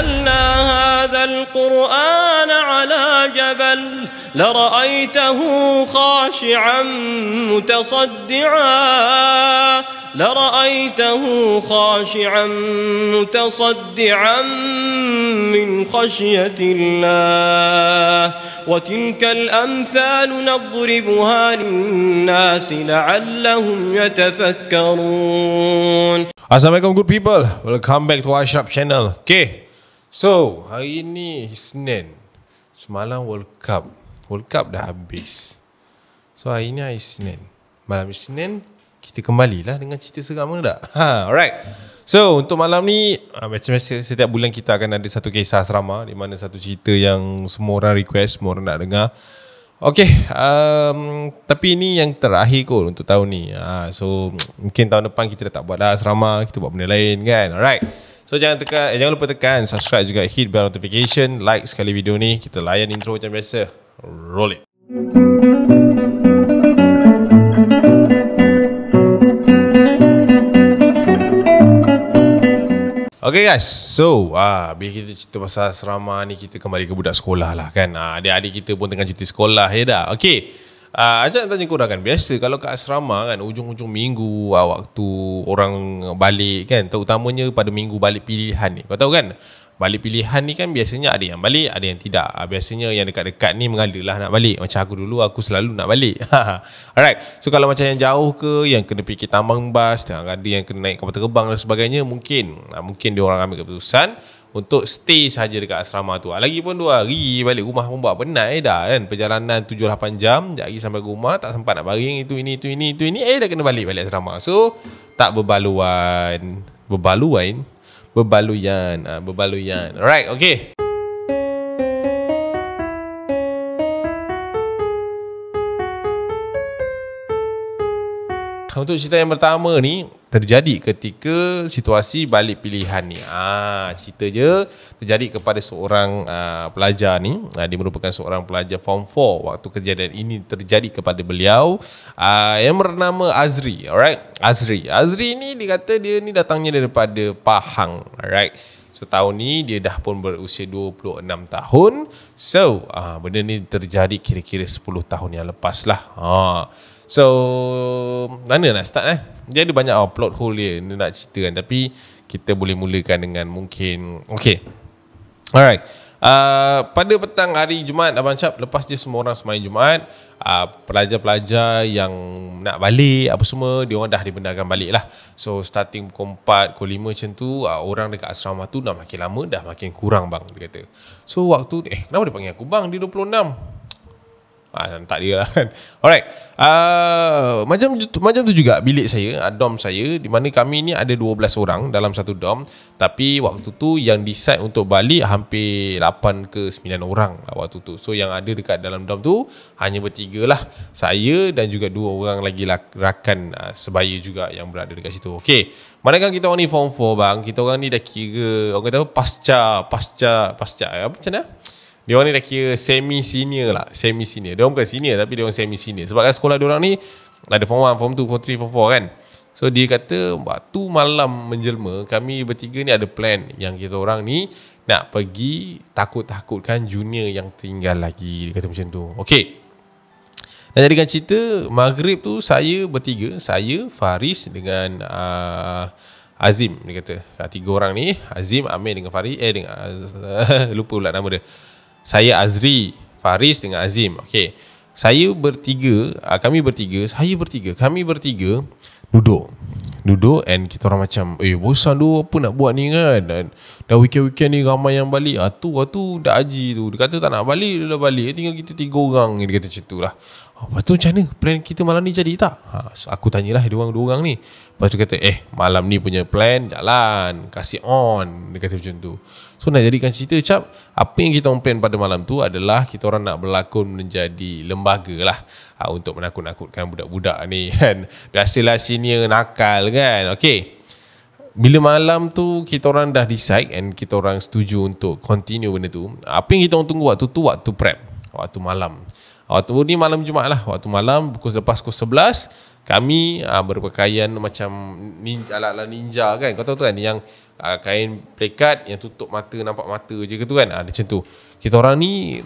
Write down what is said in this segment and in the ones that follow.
نزلنا هذا القرآن على جبل لرأيته خاشعا متصدعا من خشية الله وتلك الأمثال نضربها للناس لعلهم يتفكرون. Assalamualaikum good people, welcome back to Ashraf channel. Okay, so hari ni Isnin, semalam World Cup dah habis. So hari ni hari Isnin, malam Isnin kita kembalilah dengan cerita seram tak? Alright. So untuk malam ni macam biasa, setiap bulan kita akan ada satu kisah asrama, di mana satu cerita yang semua orang request, semua orang nak dengar. Okay, tapi ini yang terakhir kot untuk tahun ni. So mungkin tahun depan kita dah tak buat dah asrama, kita buat benda lain kan. Alright. So jangan lupa tekan subscribe, juga hit bell notification, like sekali video ni. Kita layan intro macam biasa. Roll it. Okay guys, so bila kita cerita pasal asrama ni, kita kembali ke budak sekolah lah kan. Adik-adik kita pun tengah cerita sekolah ya dah. Okay, ajak tanya korang kan, biasa kalau kat asrama kan, ujung-ujung minggu waktu orang balik kan, terutamanya pada minggu balik pilihan ni. Kau tahu kan, balik pilihan ni kan biasanya ada yang balik, ada yang tidak. Biasanya yang dekat-dekat ni mengadalah nak balik. Macam aku dulu, aku selalu nak balik. Alright, so kalau macam yang jauh ke, yang kena fikir tambang bas, ada yang kena naik kapal terbang dan sebagainya, mungkin diorang ambil keputusan untuk stay saja dekat asrama tu. Lagipun 2 hari balik rumah pun buat penat dah kan. Perjalanan 7-8 jam, sekejap lagi sampai rumah, tak sempat nak baring, itu ini, dah kena balik asrama. So tak berbaluan. Alright, okay. Untuk cerita yang pertama ni terjadi ketika situasi balik pilihan ni. Cerita je terjadi kepada seorang pelajar ni. Dia merupakan seorang pelajar form 4 waktu kejadian ini terjadi kepada beliau, yang bernama Azri. Alright, Azri ni dikata dia ni datangnya daripada Pahang. Alright. So tahun ni dia dah pun berusia 26 tahun. So benda ni terjadi kira-kira 10 tahun yang lepas lah. So mana nak start Dia ada banyak plot hole dia nak cerita kan, tapi kita boleh mulakan dengan mungkin okay. Alright. Pada petang hari Jumaat, Abang Cap, lepas dia semua orang sembahyang Jumaat, pelajar-pelajar yang nak balik apa semua, dia orang dah dibenarkan balik lah. So starting pukul 4, pukul 5 macam tu, orang dekat asrama tu dah makin lama, dah makin kurang bang, dia kata. So waktu kenapa dia panggil aku bang, dia 26? Tak dia lah kan. Alright, macam tu juga bilik saya, dom saya, di mana kami ni ada 12 orang dalam satu dom. Tapi waktu tu yang decide untuk balik hampir 8 ke 9 orang lah waktu tu. So yang ada dekat dalam dom tu hanya bertiga lah, saya dan juga 2 orang lagi rakan sebaya juga yang berada dekat situ. Okay, manakala kita orang ni form 4 bang, kita orang ni dah kira, orang kata apa, pasca apa macam mana, dia orang ni dah kira semi-senior. Dia orang bukan senior, tapi dia orang semi-senior. Sebab kan sekolah dia orang ni ada form 1, form 2, form 3, form 4 kan. So dia kata waktu malam menjelma, kami bertiga ni ada plan yang kita orang ni nak pergi takut-takutkan junior yang tinggal lagi. Dia kata macam tu. Okay, dan jadikan cerita, maghrib tu saya bertiga, saya, Faris dengan Azim. Dia kata 3 orang ni, Azim, Amir dengan Faris, lupa pula nama dia. Saya, Azri, Faris dengan Azim. Okay, kami bertiga duduk and kita orang macam bosan tu, apa nak buat ni kan. Dan dah weekend ni ramai yang balik. Tu dah haji tu, dia kata tak nak balik, dia dah balik, tinggal kita 3 orang. Dia kata macam tu lah. Lepas tu macam mana plan kita malam ni jadi tak? So aku tanyalah dua orang ni. Lepas tu kata malam ni punya plan jalan, kasih on. Dia kata macam tu. So nak jadikan cerita Cap, apa yang kita plan pada malam tu adalah kita orang nak berlakon menjadi lembaga lah, untuk menakut-nakutkan budak-budak ni kan. Biasalah senior nakal kan. Okay, bila malam tu kita orang dah decide and kita orang setuju untuk continue benda tu, apa yang kita orang tunggu waktu tu, waktu prep, waktu malam. Waktu ni malam Jumaat lah. Waktu malam lepas pukul 11, kami berpakaian macam ninja, ala-ala ninja kan. Kau tahu tu kan, yang kain plekat yang tutup mata, nampak mata je ke tu kan. Macam tu. Kita orang ni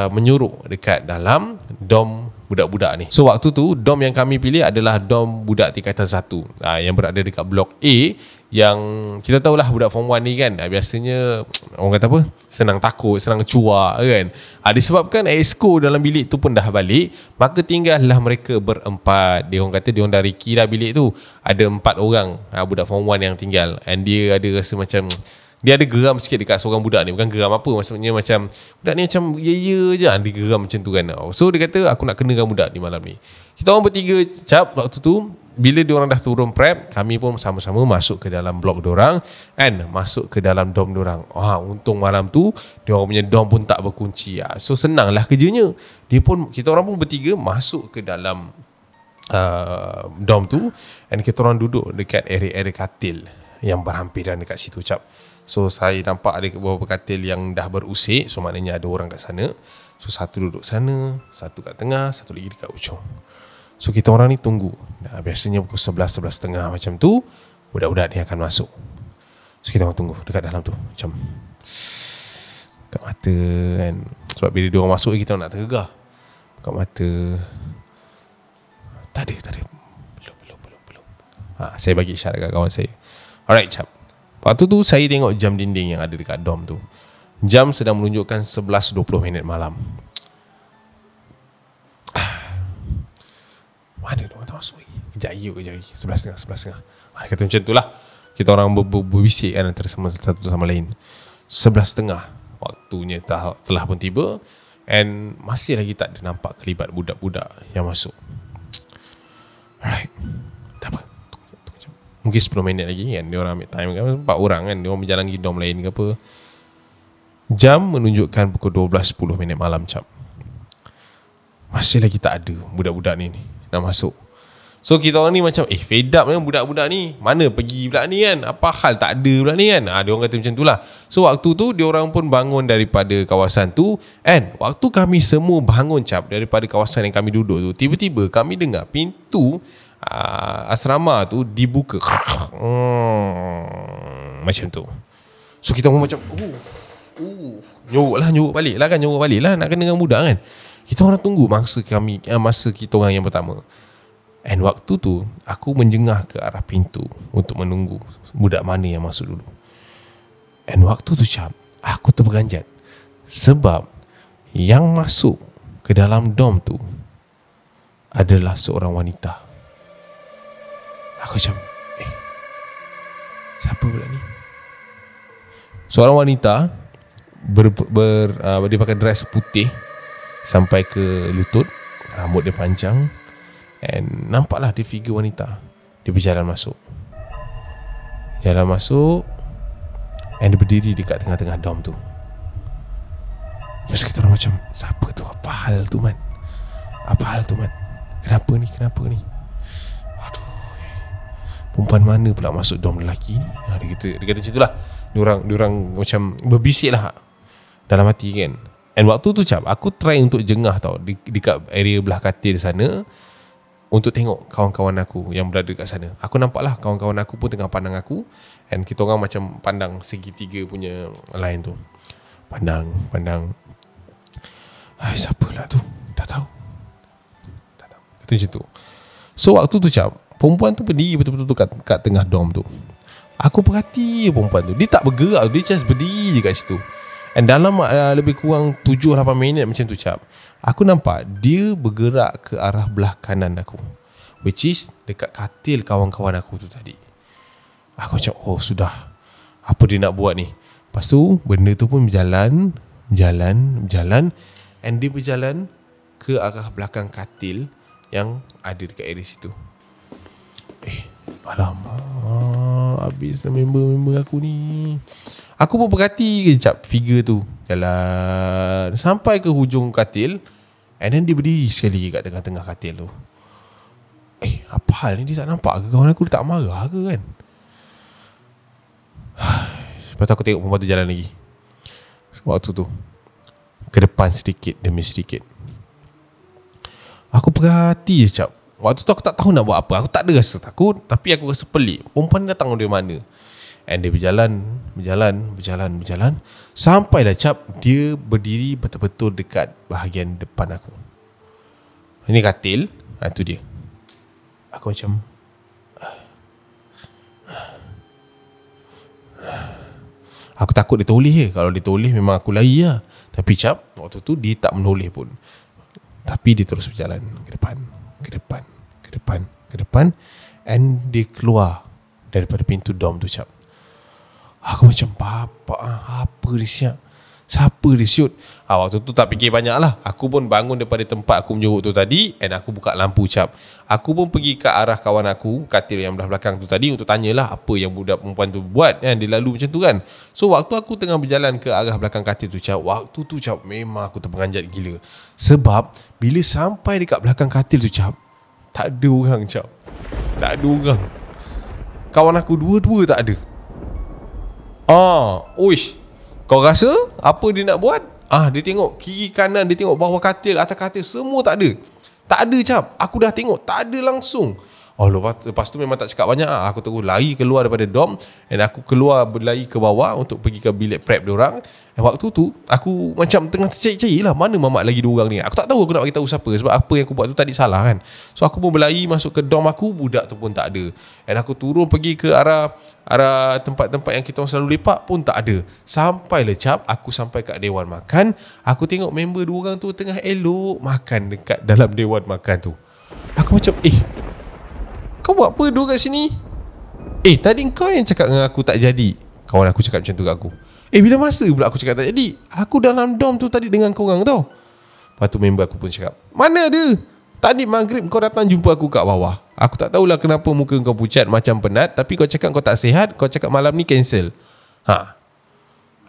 menyuruh dekat dalam dom budak-budak ni. So waktu tu dom yang kami pilih adalah dom budak tingkatan 1 yang berada dekat blok A, yang kita tahulah budak form 1 ni kan, biasanya orang kata apa, senang takut, senang cuak kan. Disebabkan exco dalam bilik tu pun dah balik, maka tinggallah mereka berempat. Dia orang kata dia orang dah riki dah bilik tu. Ada 4 orang budak form 1 yang tinggal, and dia ada rasa macam dia ada geram sikit dekat seorang budak ni. Bukan geram apa, maksudnya macam budak ni macam ya je, dia geram macam tu kan. So dia kata aku nak kenakan budak ni malam ni. Kita orang bertiga waktu tu, bila dia orang dah turun prep, kami pun sama-sama masuk ke dalam blok diorang kan, masuk ke dalam dom diorang. Untung malam tu dia orang punya dom pun tak berkunci. So senanglah kerjanya. Kita orang pun bertiga masuk ke dalam dom tu, dan kita orang duduk dekat area-area katil yang berhampiran dekat situ cap. So saya nampak ada beberapa katil yang dah berusik, so maknanya ada orang kat sana. So satu duduk sana, satu kat tengah, satu lagi dekat ujung. So kita orang ni tunggu. Biasanya pukul 11, 11.30 macam tu, budak-budak ni akan masuk. So kita orang tunggu dekat dalam tu, macam buka mata kan. Sebab bila dia orang masuk, kita orang nak tergegah. Buka mata, tak ada. Belum. Saya bagi isyarat kat kawan saya. Alright cap. Waktu tu saya tengok jam dinding yang ada dekat dom tu. Jam sedang menunjukkan 11.20 malam. Mana dia orang tak masuk? Kejap lagi 11.30. Dia kata macam tu lah. Kita orang berbisik kan antara satu sama lain. 11.30 waktunya telah pun tiba, and masih lagi tak ada nampak kelibat budak-budak yang masuk. Alright, tak apa, tunggu. Mungkin 10 minit lagi kan, dia orang ambil time kan, 4 orang kan, dia orang berjalan pergi dom lain ke apa. Jam menunjukkan pukul 12.10 malam cap. Masih lagi tak ada budak-budak ni nak masuk. So kita orang ni macam fed up kan budak-budak ni. Mana pergi pula ni kan? Apa hal tak ada pula ni kan? Dia orang kata macam tu lah. So waktu tu dia orang pun bangun daripada kawasan tu, and waktu kami semua bangun cap daripada kawasan yang kami duduk tu, tiba-tiba kami dengar pintu asrama tu dibuka. Macam tu. So kita pun macam nyorok balik lah nak kena dengan budak kan. Kita orang tunggu masa kita orang yang pertama. And waktu tu aku menjengah ke arah pintu untuk menunggu budak mana yang masuk dulu. And waktu tu cap, aku terperanjat sebab yang masuk ke dalam dom tu adalah seorang wanita. Aku macam siapa pula ni? Seorang wanita dia pakai dress putih sampai ke lutut, rambut dia panjang, and nampaklah dia figure wanita. Dia berjalan masuk, and dia berdiri dekat tengah-tengah dom tu. Terus kita orang macam, siapa tu? Apa hal tu man? Kenapa ni? Aduh, perempuan mana pula masuk dom lelaki ni? Dia kata macam tu lah. Diorang macam berbisik lah dalam hati kan. And waktu tu cap, aku try untuk jengah tau dekat area belah katil sana, untuk tengok kawan-kawan aku yang berada kat sana. Aku nampak lah kawan-kawan aku pun tengah pandang aku, and kita orang macam pandang segitiga punya line tu. Pandang. Siapa lah tu? Tak tahu. Itu macam tu. So waktu tu cap, perempuan tu berdiri betul-betul kat tengah dom tu. Aku perhati perempuan tu, dia tak bergerak, dia just berdiri je kat situ. And dalam lebih kurang 7-8 minit macam tu cap, aku nampak dia bergerak ke arah belah kanan aku, which is dekat katil kawan-kawan aku tu tadi. Aku macam, sudah, apa dia nak buat ni? Lepas tu benda tu pun berjalan, and dia berjalan ke arah belakang katil yang ada dekat area situ. Alamak, habis member aku ni. Aku pun perhati kejap figure tu jalan sampai ke hujung katil, and then dia berdiri sekali kat tengah-tengah katil tu. Apa hal ni? Dia tak nampak ke kawan aku? Dia tak marah ke kan? Lepas tu aku tengok perempuan tu jalan lagi. Waktu tu ke depan sedikit demi sedikit. Aku perhati je cap. Waktu tu aku tak tahu nak buat apa. Aku tak ada rasa takut, tapi aku rasa pelik. Perempuan ni datang dari mana? And dia berjalan. Sampailah cap, dia berdiri betul-betul dekat bahagian depan aku. Ini katil. Itu dia. Aku macam, aku takut dia toleh je. Kalau dia toleh memang aku lari lah. Tapi cap, waktu tu dia tak menoleh pun. Tapi dia terus berjalan ke depan. And dia keluar daripada pintu dom tu cap. Aku macam, apa dia siap? Siapa dia siut? Waktu tu tak fikir banyak lah. Aku pun bangun daripada tempat aku menjeruk tu tadi, and aku buka lampu cap. Aku pun pergi ke arah kawan aku, katil yang belah belakang tu tadi, untuk tanyalah apa yang budak perempuan tu buat, kan? Dia lalu macam tu kan. So waktu aku tengah berjalan ke arah belakang katil tu cap, waktu tu cap memang aku terperanjat gila. Sebab bila sampai dekat belakang katil tu cap, tak ada orang cap. Tak ada orang. Kawan aku dua-dua tak ada. Uish, kau rasa apa dia nak buat? Dia tengok kiri kanan, dia tengok bawah katil, atas katil, semua tak ada. Tak ada cap. Aku dah tengok, tak ada langsung. Lepas tu memang tak cakap banyak. Aku terus lari keluar daripada dom, dan aku keluar berlari ke bawah untuk pergi ke bilik prep diorang. Dan waktu tu aku macam tengah tercari-cari lah, mana mamak lagi dua orang ni. Aku tak tahu aku nak bagi tahu siapa, sebab apa yang aku buat tu tadi salah kan. So aku pun berlari masuk ke dom aku, budak tu pun tak ada. Dan aku turun pergi ke arah tempat-tempat yang kita orang selalu lepak pun tak ada. Sampailah cap, aku sampai kat dewan makan. Aku tengok member dua orang tu tengah elok makan dekat dalam dewan makan tu. Aku macam, kau buat apa duduk kat sini? Tadi kau yang cakap dengan aku tak jadi. Kawan aku cakap macam tu kat aku. Bila masa pula aku cakap tak jadi? Aku dalam dom tu tadi dengan korang tau. Lepas tu member aku pun cakap, mana ada? Tadi maghrib kau datang jumpa aku kat bawah. Aku tak tahulah kenapa muka kau pucat macam penat, tapi kau cakap kau tak sihat. Kau cakap malam ni cancel.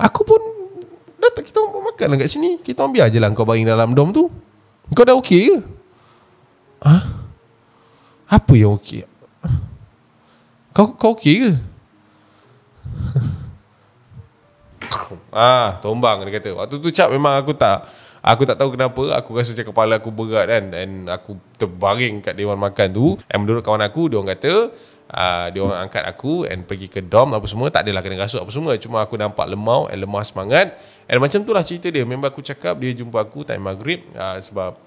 Aku pun datang, kita orang makan lah kat sini. Kita orang biar je lah kau baring dalam dom tu. Kau dah okey ke? Apa yang okey? Kau okey ke? Tombang dia kata. Waktu tu cap memang aku tak tahu kenapa. Aku rasa macam kepala aku berat kan. Dan aku terbaring kat dewan makan tu. Dan menurut kawan aku, dia orang kata dia orang angkat aku and pergi ke dom apa semua. Tak adalah kena rasuk apa semua. Cuma aku nampak lemau and lemah semangat. And macam tu lah cerita dia. Member aku cakap dia jumpa aku time maghrib, sebab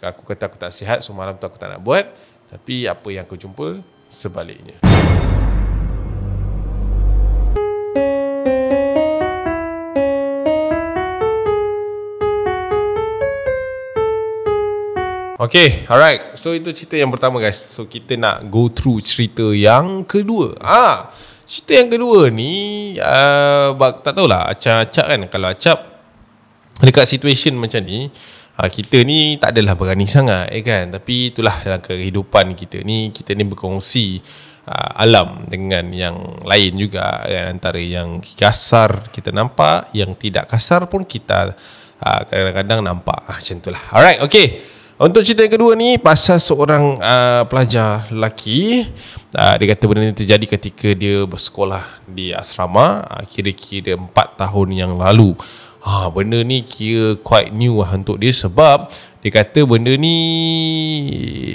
aku kata aku tak sihat. So malam tu aku tak nak buat. Tapi apa yang aku jumpa sebaliknya. Okay, alright. So itu cerita yang pertama guys. So kita nak go through cerita yang kedua. Cerita yang kedua ni tak tahulah acap-acap kan. Kalau acap dekat situation macam ni, kita ni tak adalah berani sangat kan. Tapi itulah dalam kehidupan kita ni berkongsi alam dengan yang lain juga kan. Antara yang kasar kita nampak, yang tidak kasar pun kita kadang-kadang nampak. Macam itulah. Alright, okay. Untuk cerita yang kedua ni pasal seorang pelajar lelaki. Dia kata benda ni terjadi ketika dia bersekolah di asrama, kira-kira 4 tahun yang lalu. Benda ni kira quite new lah untuk dia, sebab dia kata benda ni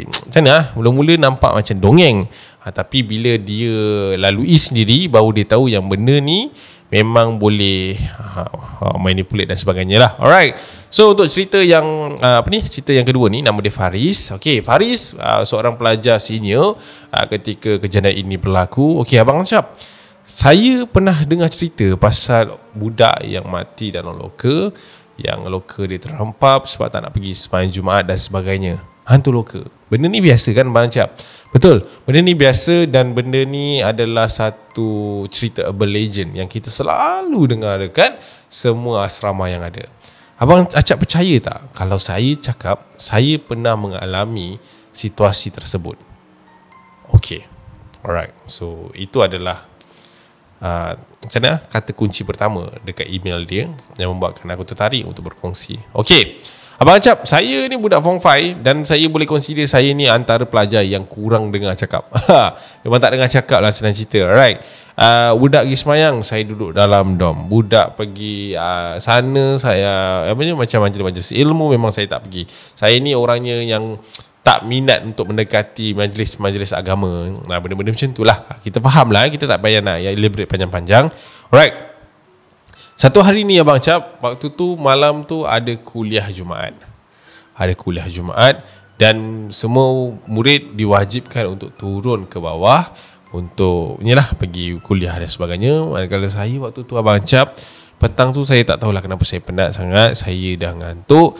macam mana mula-mula nampak macam dongeng, tapi bila dia lalui sendiri baru dia tahu yang benda ni memang boleh manipulate dan sebagainya lah. Alright. So untuk cerita yang cerita yang kedua ni, nama dia Faris. Okay, Faris seorang pelajar senior ketika kejadian ini berlaku. Okay, Abang Syab, saya pernah dengar cerita pasal budak yang mati dalam loka, yang loka dia terhempap sebab tak nak pergi sembahyang Jumaat dan sebagainya. Hantu loka. Benda ni biasa kan Abang Syab? Betul. Benda ni biasa, dan benda ni adalah satu cerita urban legend yang kita selalu dengar dekat semua asrama yang ada. Abang Acap percaya tak kalau saya cakap saya pernah mengalami situasi tersebut? Okay, alright. So itu adalah macam mana kata kunci pertama dekat email dia yang membuatkan aku tertarik untuk berkongsi. Okay, Abang Cap, saya ni budak Form 5 dan saya boleh consider saya ni antara pelajar yang kurang dengar cakap. Memang tak dengar cakap lah senang cerita. Alright. Budak pergi semayang, saya duduk dalam dom. Budak pergi sana, saya macam majlis ilmu memang saya tak pergi. Saya ni orangnya yang tak minat untuk mendekati majlis-majlis agama. Benda-benda macam tu lah. Kita faham lah, kita tak payah nak elaborate panjang-panjang. Alright. Satu hari ni Abang Cap, waktu tu malam tu ada kuliah Jumaat. Dan semua murid diwajibkan untuk turun ke bawah untuk pergi kuliah dan sebagainya. Manakala saya waktu tu Abang Cap, petang tu saya tak tahulah kenapa saya penat sangat, saya dah ngantuk.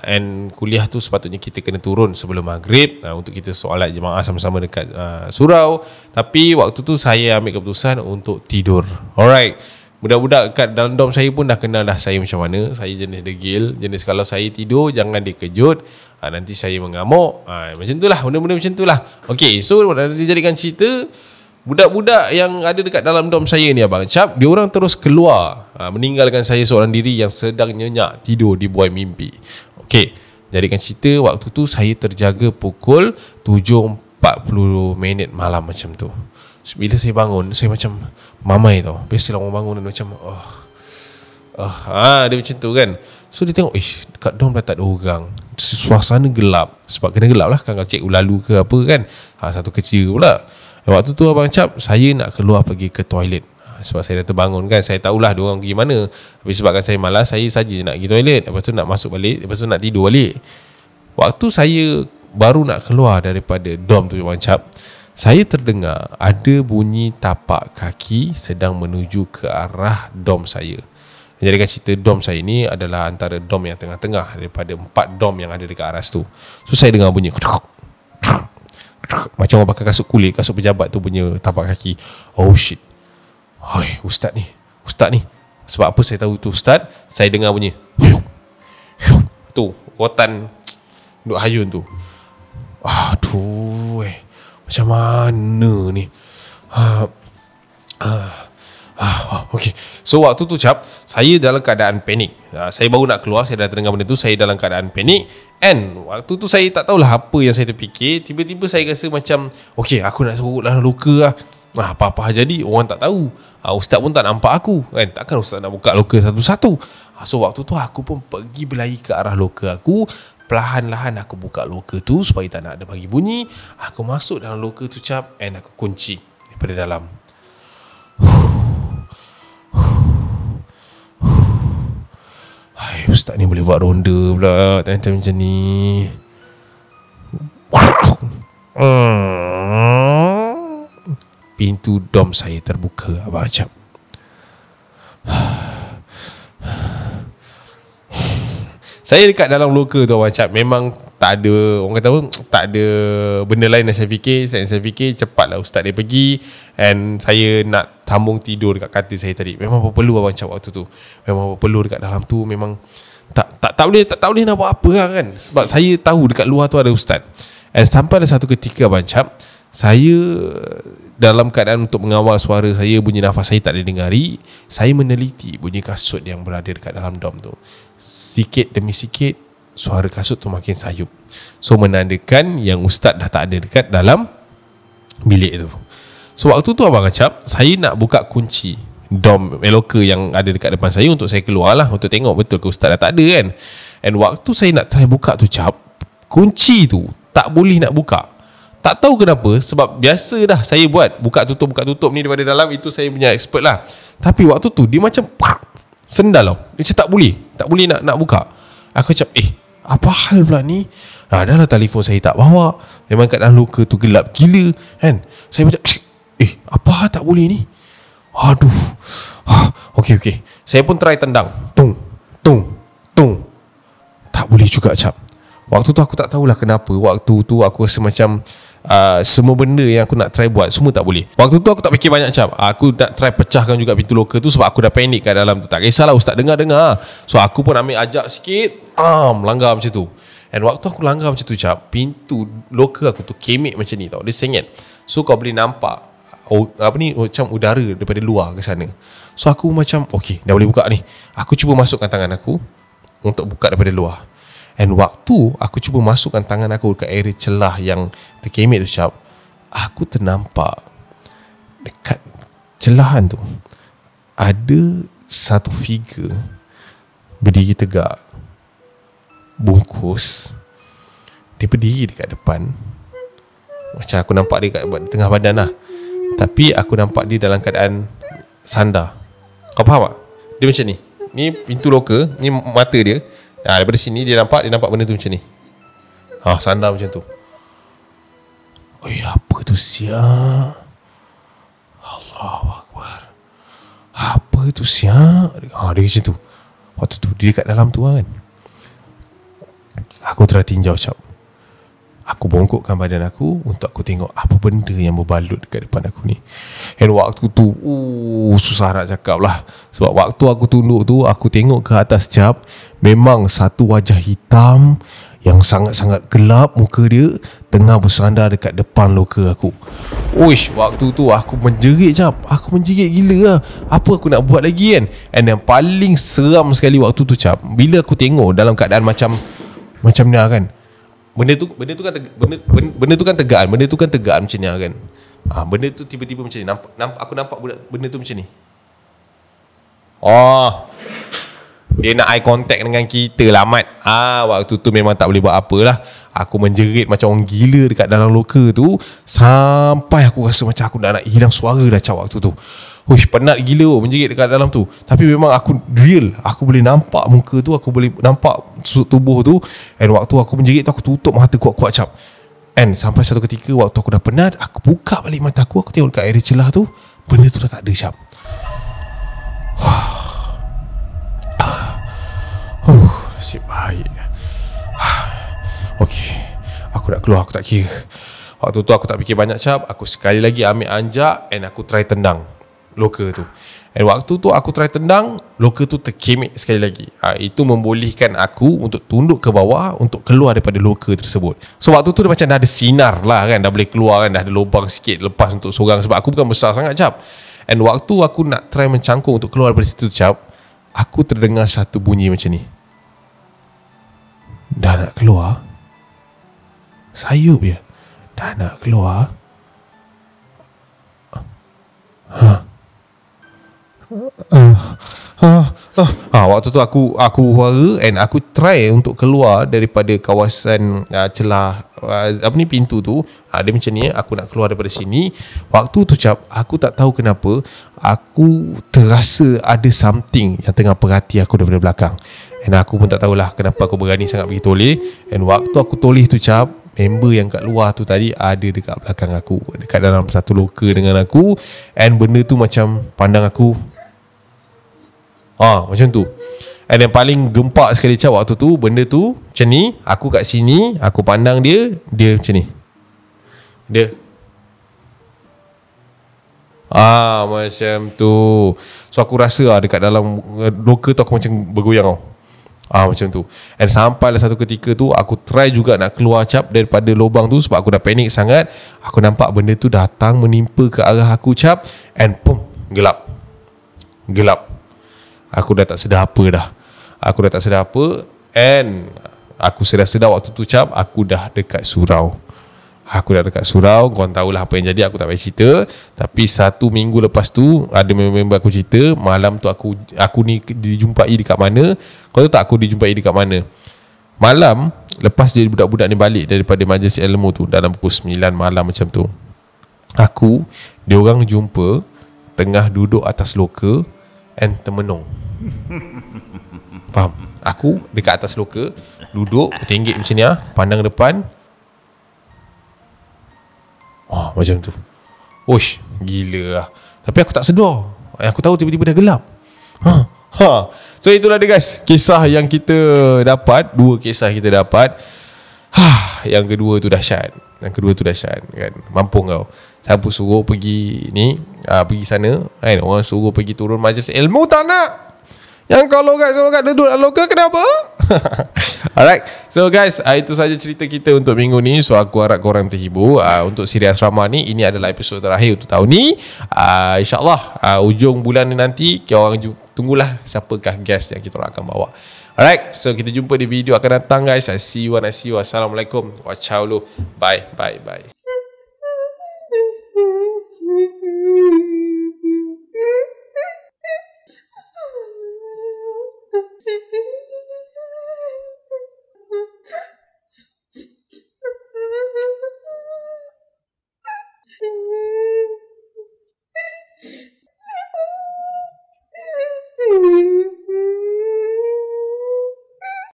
And kuliah tu sepatutnya kita kena turun sebelum maghrib untuk kita solat jemaah sama-sama dekat surau. Tapi waktu tu saya ambil keputusan untuk tidur. Alright. Budak-budak kat dalam dom saya pun dah kenal dah saya macam mana. Saya jenis degil, jenis kalau saya tidur jangan dikejut, nanti saya mengamuk. Macam tu lah, benda-benda macam tu lah. Okay, so dijadikan cerita, budak-budak yang ada dekat dalam dom saya ni Abang Cap, dia orang terus keluar, meninggalkan saya seorang diri yang sedang nyenyak tidur di buai mimpi. Okay, jadikan cerita, waktu tu saya terjaga pukul 7.40 malam macam tu. Bila saya bangun, saya macam mamai tau. Biasalah orang bangun dan macam dia macam tu kan. So dia tengok, dekat dom dah tak ada orang, suasana gelap. Sebab kena gelap lah kan, kalau cikgu lalu ke apa kan. Satu kecil pula. Waktu tu Abang Cap, saya nak keluar pergi ke toilet. Sebab saya dah terbangun kan, saya tahulah diorang pergi mana. Tapi sebabkan saya malas, saya saja nak pergi toilet. Lepas tu nak masuk balik, lepas tu nak tidur balik. Waktu saya baru nak keluar daripada dom tu Abang Cap, saya terdengar ada bunyi tapak kaki sedang menuju ke arah dom saya. Jadikan cerita, dom saya ni adalah antara dom yang tengah-tengah daripada 4 dom yang ada dekat aras tu. So saya dengar bunyi macam orang pakai kasut kulit, kasut pejabat tu punya tapak kaki. Oh shit. Oi, ustaz ni. Sebab apa saya tahu tu ustaz? Saya dengar bunyi tu, rotan duk hayun tu. Aduh, macam mana ni? Okay. So waktu tu Cap, saya dalam keadaan panik. Saya baru nak keluar, saya dah terdengar benda tu, saya dalam keadaan panik. And waktu tu saya tak tahulah apa yang saya terfikir. Tiba-tiba saya rasa macam, okay, aku nak suruh dalam loka lah. Apa-apa jadi, orang tak tahu. Ustaz pun tak nampak aku kan. Takkan ustaz nak buka loka satu-satu. So waktu tu aku pun pergi berlari ke arah loka aku. Perlahan-lahan aku buka loka tu supaya tak nak ada bagi bunyi. Aku masuk dalam loka tu Cap, and aku kunci daripada dalam. Hai, ustaz ni boleh buat ronda pula time-time macam ni. Pintu dom saya terbuka Abang Cap. Saya dekat dalam loka tu Abang Cap, memang tak ada, orang kata apa, tak ada benda lain yang saya fikir. Saya fikir cepatlah ustaz dia pergi, and saya nak sambung tidur dekat katil saya tadi. Memang perlu Abang Cap waktu tu. Memang perlu dekat dalam tu, memang tak boleh nak buat apa lah kan. Sebab saya tahu dekat luar tu ada ustaz. And sampai ada satu ketika Abang Cap, saya dalam keadaan untuk mengawal suara saya, bunyi nafas saya tak didengari. Saya meneliti bunyi kasut yang berada dekat dalam dom tu. Sikit demi sikit suara kasut tu makin sayup. So menandakan yang ustaz dah tak ada dekat dalam bilik tu. So waktu tu Abang Cap, saya nak buka kunci dom loka yang ada dekat depan saya untuk saya keluar lah, untuk tengok betul ke ustaz dah tak ada kan. And waktu saya nak try buka tu Cap, kunci tu tak boleh nak buka. Tak tahu kenapa, sebab biasa dah saya buat buka tutup ni daripada dalam, itu saya punya expert lah. Tapi waktu tu dia macam sendal tau. Dia macam tak boleh nak buka. Aku macam apa hal pula ni? Dah lah telefon saya tak bawa. Memang kat dalam loka tu gelap gila kan. Saya macam apa hal tak boleh ni? Aduh. Okay. Saya pun try tendang. Tung. Tak boleh juga Cap. Waktu tu aku tak tahulah kenapa. Waktu tu aku rasa macam semua benda yang aku nak try buat, semua tak boleh. Waktu tu aku tak fikir banyak Cap. Aku nak try pecahkan juga pintu loka tu, sebab aku dah panik kat dalam tu. Tak kisahlah ustaz dengar. So aku pun ambil ajak sikit, langgar macam tu. And waktu aku langgar macam tu Cap, pintu loka aku tu kemik macam ni tau. Dia sengit. So kau boleh nampak macam udara daripada luar ke sana. So aku macam okay, dah boleh buka ni. Aku cuba masukkan tangan aku untuk buka daripada luar. And waktu aku cuba masukkan tangan aku ke area celah yang terkemit tu Syab, aku ternampak dekat celahan tu ada satu figure berdiri tegak, bungkus. Dia berdiri dekat depan. Macam aku nampak dia kat tengah badan lah, tapi aku nampak dia dalam keadaan sandar. Kau faham tak? Dia macam ni. Ni pintu loka, ni mata dia. Daripada sini dia nampak benda tu macam ni. Sandar macam tu. Oi, apa tu siap? Allahu Akbar. Apa tu siap? Dia macam tu. Waktu tu dia dekat dalam tu kan. Aku tertinjau Syab. Aku bongkokkan badan aku untuk aku tengok apa benda yang berbalut dekat depan aku ni. And waktu tu susah nak cakap lah. Sebab waktu aku tunduk tu, aku tengok ke atas Syab, memang satu wajah hitam yang sangat-sangat gelap muka dia tengah bersandar dekat depan loka aku. Uish, waktu tu aku menjerit Syab. Aku menjerit gila lah. Apa aku nak buat lagi kan. And yang paling seram sekali waktu tu Syab, bila aku tengok dalam keadaan macam ni kan. Benda tu kan tegaan macam ni kan. Benda tu tiba-tiba macam ni. Aku nampak benda tu macam ni. Dia nak eye contact dengan kita lah Mat. Waktu tu memang tak boleh buat apalah. Aku menjerit macam orang gila dekat dalam loka tu, sampai aku rasa macam aku dah nak hilang suara dah Cap waktu tu. Penat gila menjerit dekat dalam tu. Tapi memang aku real, aku boleh nampak muka tu, aku boleh nampak tubuh tu. And waktu aku menjerit tu, aku tutup mata kuat-kuat Cap. And sampai satu ketika waktu aku dah penat, aku buka balik mata aku tengok dekat area celah tu, benda tu dah tak ada Cap. Nasib baik. Okay, aku nak keluar, aku tak kira. Waktu tu aku tak fikir banyak Cap. Aku sekali lagi ambil anjak and aku try tendang loka tu. And waktu tu aku try tendang, loka tu terkemik sekali lagi. Itu membolehkan aku untuk tunduk ke bawah untuk keluar daripada loka tersebut. So waktu tu dia macam dah ada sinar lah kan, dah boleh keluar kan, dah ada lubang sikit lepas untuk sorang. Sebab aku bukan besar sangat Cap. And waktu aku nak try mencangkung untuk keluar daripada situ Cap, aku terdengar satu bunyi macam ni. Dah nak keluar, sayup je. Dah nak keluar. Waktu tu aku huara and aku try untuk keluar daripada kawasan celah pintu tu. Dia macam ni, aku nak keluar daripada sini. Waktu tu Cap, aku tak tahu kenapa aku terasa ada something yang tengah perhati aku daripada belakang. And aku pun tak tahulah kenapa aku berani sangat pergi toleh. And waktu aku toleh tu Cap, member yang kat luar tu tadi ada dekat belakang aku, dekat dalam satu loka dengan aku. And benda tu macam pandang aku, macam tu. And yang paling gempak sekali Cap waktu tu, benda tu macam ni. Aku kat sini, aku pandang dia macam ni. Dia macam tu. So aku rasa dekat dalam loka tu aku macam bergoyang tau. Macam tu. And sampailah satu ketika tu, aku try juga nak keluar Cap daripada lubang tu, sebab aku dah panik sangat. Aku nampak benda tu datang menimpa ke arah aku Cap. And pum, gelap. Aku dah tak sedar apa. And aku sedar waktu tu Cap, aku dah dekat surau. Korang tahulah apa yang jadi, aku tak payah cerita. Tapi 1 minggu lepas tu, ada member aku cerita, malam tu aku ni dijumpai dekat mana. Kau tahu tak aku dijumpai dekat mana? Malam lepas dia budak-budak ni balik daripada majlis ilmu tu, dalam pukul 9 malam macam tu, diorang jumpa tengah duduk atas loka and termenung. Faham? Aku dekat atas loka, duduk tenggek macam ni pandang depan. Macam tu. Gila lah. Tapi aku tak sedar. Aku tahu tiba-tiba dah gelap. So itulah dia guys, kisah yang kita dapat. 2 kisah kita dapat. Yang kedua tu dahsyat kan. Mampung kau. Siapa suruh pergi ni, pergi sana kan? Orang suruh pergi turun majlis ilmu, tak nak. Yang kau logat duduk dalam loka, kenapa? Alright, so guys, itu saja cerita kita untuk minggu ni. So aku harap korang terhibur. Untuk siri asrama ni, ini adalah episod terakhir untuk tahun ni. InsyaAllah ujung bulan ni nanti korang tunggulah siapakah guest yang kita akan bawa. Alright, so kita jumpa di video akan datang guys. I see you and I see you. Assalamualaikum. Ciao lu. Bye, bye, bye.